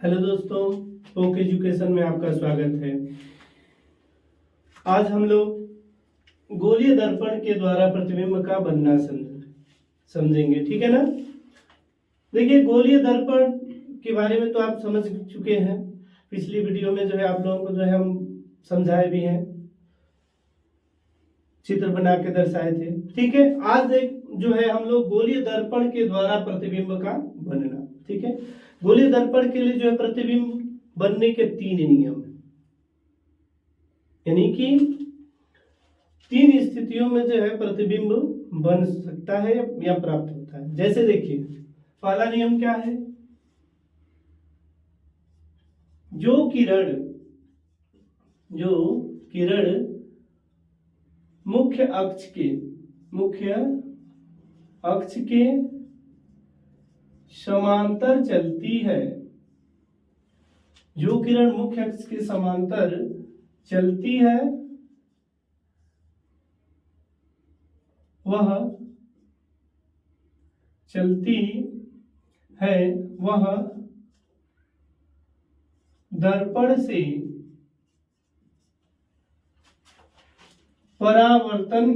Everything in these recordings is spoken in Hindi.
हेलो दोस्तों, ओक एजुकेशन में आपका स्वागत है। आज हम लोग गोलीय दर्पण के द्वारा प्रतिबिंब का बनना समझेंगे, ठीक है ना। देखिए, गोलीय दर्पण के बारे में तो आप समझ चुके हैं। पिछली वीडियो में जो है आप लोगों को जो है हम समझाए भी हैं, चित्र बना के दर्शाए थे, ठीक है। आज जो है हम लोग गोलीय दर्पण के द्वारा प्रतिबिंब का बनना, ठीक है। गोलीय दर्पण के लिए जो है प्रतिबिंब बनने के 3 नियम है, यानी कि 3 स्थितियों में जो है प्रतिबिंब बन सकता है या प्राप्त होता है। जैसे देखिए, पहला नियम क्या है, जो किरण मुख्य अक्ष के समांतर चलती है, जो किरण मुख्य अक्ष के समांतर चलती है वह दर्पण से परावर्तन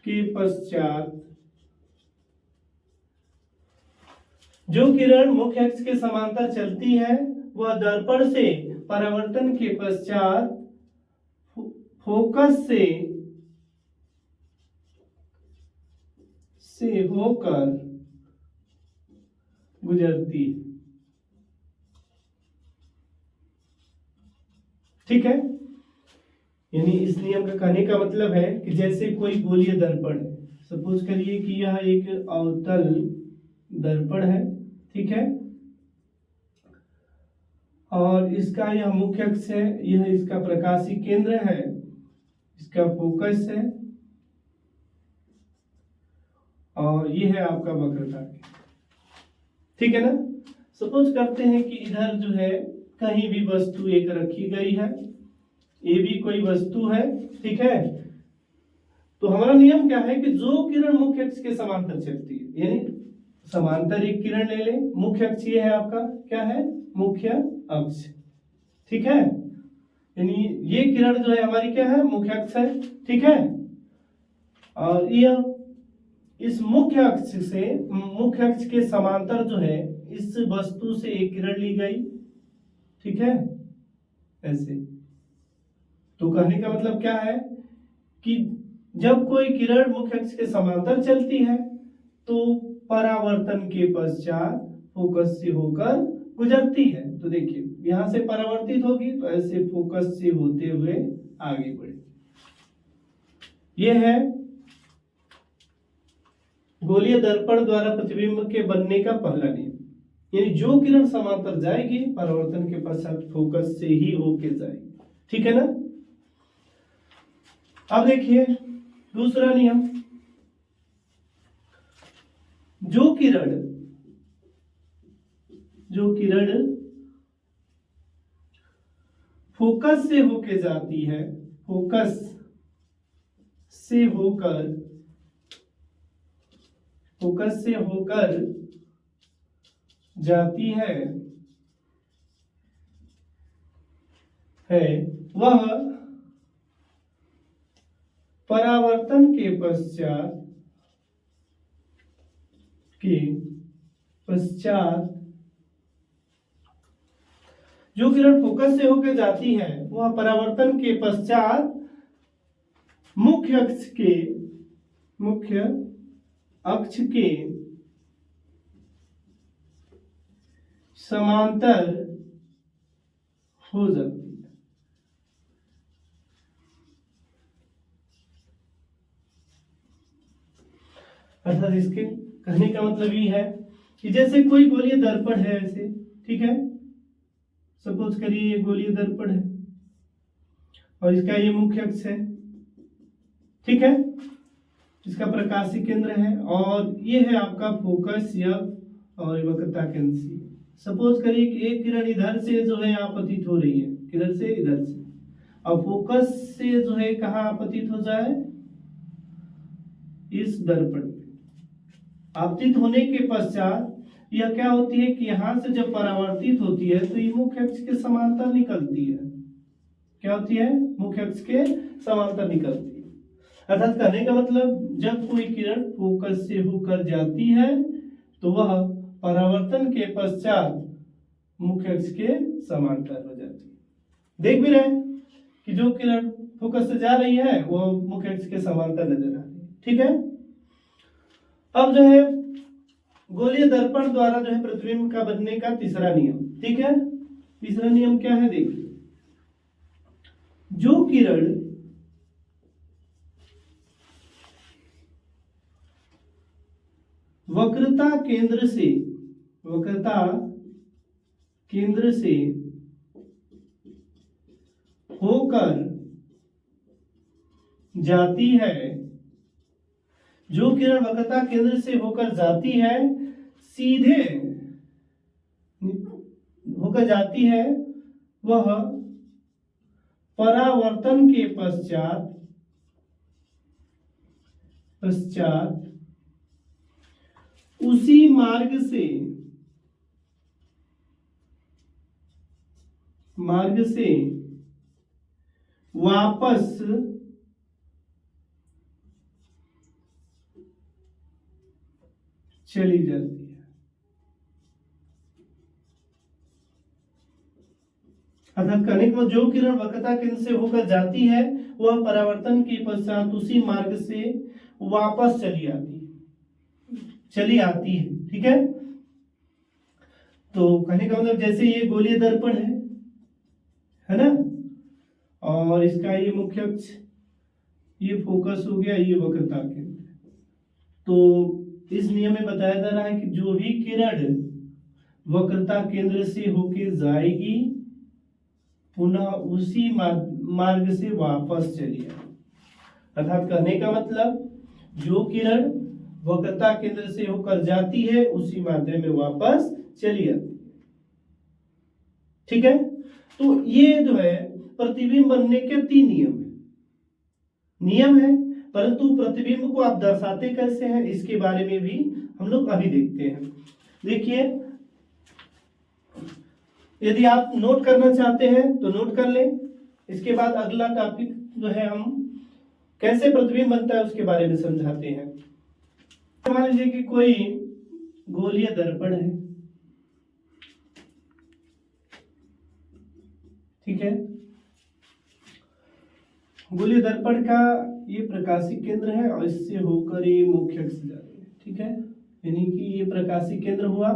के पश्चात जो किरण मुख्य अक्ष के समांतर चलती है वह दर्पण से परावर्तन के पश्चात फोकस से होकर गुजरती है, ठीक है। यानी इस नियम का कहने का मतलब है कि जैसे कोई गोलीय दर्पण है, सपोज करिए कि यह एक अवतल दर्पण है, ठीक है, और इसका यह मुख्य अक्ष है, यह इसका प्रकाशीय केंद्र है, इसका फोकस है, और यह है आपका वक्रता, ठीक है ना। सपोज करते हैं कि इधर जो है कहीं भी वस्तु एक रखी गई है, ये भी कोई वस्तु है, ठीक है। तो हमारा नियम क्या है कि जो किरण मुख्य अक्ष के समांतर चलती है, यानी समांतर एक किरण ले लें, मुख्य अक्ष ये है आपका, क्या है, मुख्य अक्ष, ठीक है। यानी ये किरण जो है हमारी क्या है, मुख्य अक्ष है, ठीक है। और यह इस मुख्य अक्ष के समांतर जो है इस वस्तु से एक किरण ली गई, ठीक है, ऐसे। तो कहने का मतलब क्या है कि जब कोई किरण मुख्य अक्ष के समांतर चलती है तो परावर्तन के पश्चात फोकस से होकर गुजरती है। तो देखिए, यहां से परावर्तित होगी तो ऐसे फोकस से होते हुए आगे बढ़ेगी। यह है गोलीय दर्पण द्वारा प्रतिबिंब के बनने का पहला नियम, यानी जो किरण समांतर जाएगी परावर्तन के पश्चात फोकस से ही होके जाएगी, ठीक है ना। अब देखिए दूसरा नियम, जो किरण फोकस से होके जाती है, फोकस से होकर जाती है वह परावर्तन के पश्चात जो किरण फोकस से होकर जाती है वह परावर्तन के पश्चात मुख्य अक्ष के समांतर हो जाती है। अर्थात इसके कहने का मतलब ये है कि जैसे कोई गोलीय दर्पण है ऐसे, ठीक है, सपोज करिए ये गोलीय दर्पण है और इसका ये मुख्य अक्ष है, ठीक है, इसका प्रकाशीय केंद्र है, और ये है आपका फोकस या और वक्रता केंद्र सी। सपोज करिए कि एक किरण इधर से जो है आपतित हो रही है, किधर से, इधर से, और फोकस से जो है कहाँ आपतित हो जाए, इस दर्पण पे। आपतित होने के पश्चात यह क्या होती है कि यहां से जब परावर्तित होती है तो ये मुख्य अक्ष के समांतर निकलती है। क्या होती है? मुख्य अक्ष के समांतर निकलती है। अर्थात कहने का मतलब जब कोई किरण फोकस से होकर जाती है तो वह परावर्तन के पश्चात मुख्य अक्ष के समांतर हो जाती है। देख भी रहे कि जो किरण फोकस से जा रही है वो मुख्य अक्ष के समांतर नजर आ रही है। ठीक है। अब जो है गोलीय दर्पण द्वारा जो है प्रतिबिंब का बनने का तीसरा नियम। ठीक है। तीसरा नियम क्या है? देखिए, जो किरण वक्रता केंद्र से होकर जाती है, जो किरण वक्रता केंद्र से होकर जाती है, सीधे होकर जाती है, वह परावर्तन के पश्चात उसी मार्ग से वापस चली जाती है। अर्थात कहने का जो किरण वक्रता केंद्र से होकर जाती है वह परावर्तन के पश्चात उसी मार्ग से वापस चली आती है। ठीक है। तो कहने का मतलब जैसे ये गोलीय दर्पण है ना, और इसका ये मुख्य अक्ष, ये फोकस हो गया, ये वक्रता केंद्र। तो इस नियम में बताया जा रहा है कि जो भी किरण वक्रता केंद्र से होके जाएगी पुनः उसी मार्ग से वापस चली आएगी। अर्थात कहने का मतलब जो किरण वक्रता केंद्र से होकर जाती है उसी माध्यम में वापस चली आती है। ठीक है। तो ये जो है प्रतिबिंब बनने के 3 नियम है, परंतु प्रतिबिंब को आप दर्शाते कैसे हैं इसके बारे में भी हम लोग अभी देखते हैं। देखिए, यदि आप नोट करना चाहते हैं तो नोट कर लें। इसके बाद अगला टॉपिक जो है हम कैसे प्रतिबिंब बनता है उसके बारे में समझाते हैं। मान लीजिए कि कोई गोलीय दर्पण है। ठीक है। गोलीय दर्पण का ये प्रकाशिक केंद्र है और इससे होकर ये मुख्य अक्ष जा रही है। ठीक है। यानी कि ये प्रकाशिक केंद्र हुआ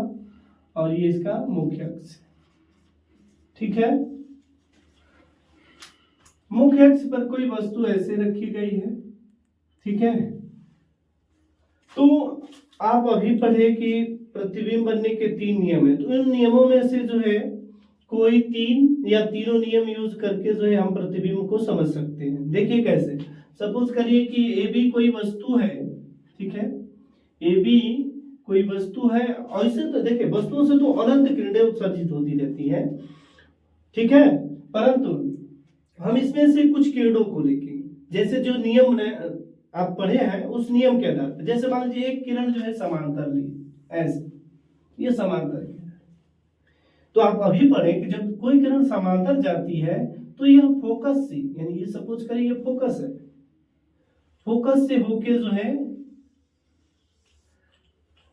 और ये इसका मुख्य अक्ष। ठीक है। मुख्य अक्ष पर कोई वस्तु ऐसे रखी गई है। ठीक है। तो आप अभी पढ़े कि प्रतिबिंब बनने के 3 नियम है, तो इन नियमों में से जो है कोई 3 या तीनों नियम यूज करके जो है हम प्रतिबिंब को समझ सकते हैं। देखिए कैसे। सपोज करिए कि ए बी कोई वस्तु है। ठीक है। ए बी कोई वस्तु है और इसे तो देखिए वस्तुओं से तो अनंत किरणें उत्सर्जित होती रहती हैं। ठीक है। परंतु हम इसमें से कुछ किरणों को लेके, जैसे जो नियम आप पढ़े हैं उस नियम के आधार पर, जैसे मान लीजिए एक किरण जो है समांतर ली ऐसे, ये समांतर किरण। तो आप अभी पढ़े कि जब कोई किरण समांतर जाती है तो यह फोकस से, यानी ये सपोज करिए ये फोकस है, फोकस से होके जो है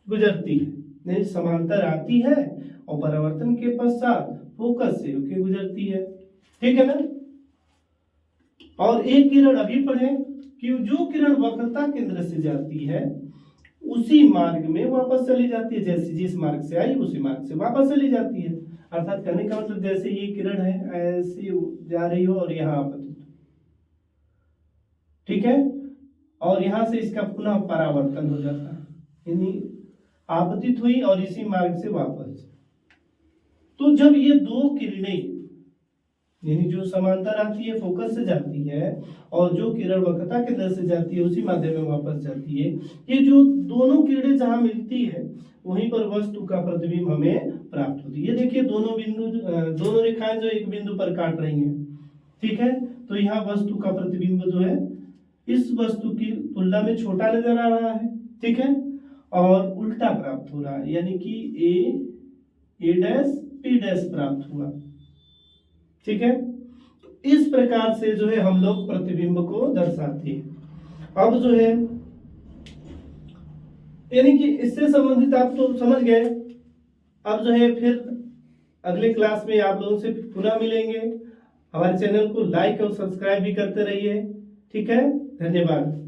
गुजरती है, यानी समांतर आती है और परावर्तन के पश्चात फोकस से होके गुजरती है। ठीक है ना। और एक किरण अभी पढ़े कि जो किरण वक्रता केंद्र से जाती है उसी मार्ग में वापस चली जाती है, जैसे जिस मार्ग से आई उसी मार्ग से वापस चली जाती है। अर्थात कहने का मतलब जैसे ये किरण है ऐसे जा रही हो और यहाँ आपतित, ठीक है, और यहां से इसका पुनः परावर्तन हो जाता है, यानी आपतित हुई और इसी मार्ग से वापस। तो जब ये 2 किरणें, यानी जो समांतर आती है फोकस से जाती है और जो किरण वक्रता केंद्र से जाती है उसी माध्यम में वापस जाती है, ये जो दोनों किरणें जहां मिलती है वहीं पर वस्तु का प्रतिबिंब हमें प्राप्त होती है। ये देखिए दोनों रेखाएं जो एक बिंदु पर काट रही हैं। ठीक है। तो यहाँ वस्तु का प्रतिबिंब जो है इस वस्तु की तुलना में छोटा नजर आ रहा है। ठीक है। और उल्टा प्राप्त हो रहा है, यानी कि ए डैश पी डैश प्राप्त हुआ। ठीक है, इस प्रकार से जो है हम लोग प्रतिबिंब को दर्शाते हैं। अब जो है यानी कि इससे संबंधित आप तो समझ गए। अब जो है फिर अगले क्लास में आप लोगों से पुनः मिलेंगे। हमारे चैनल को लाइक और सब्सक्राइब भी करते रहिए। ठीक है, धन्यवाद।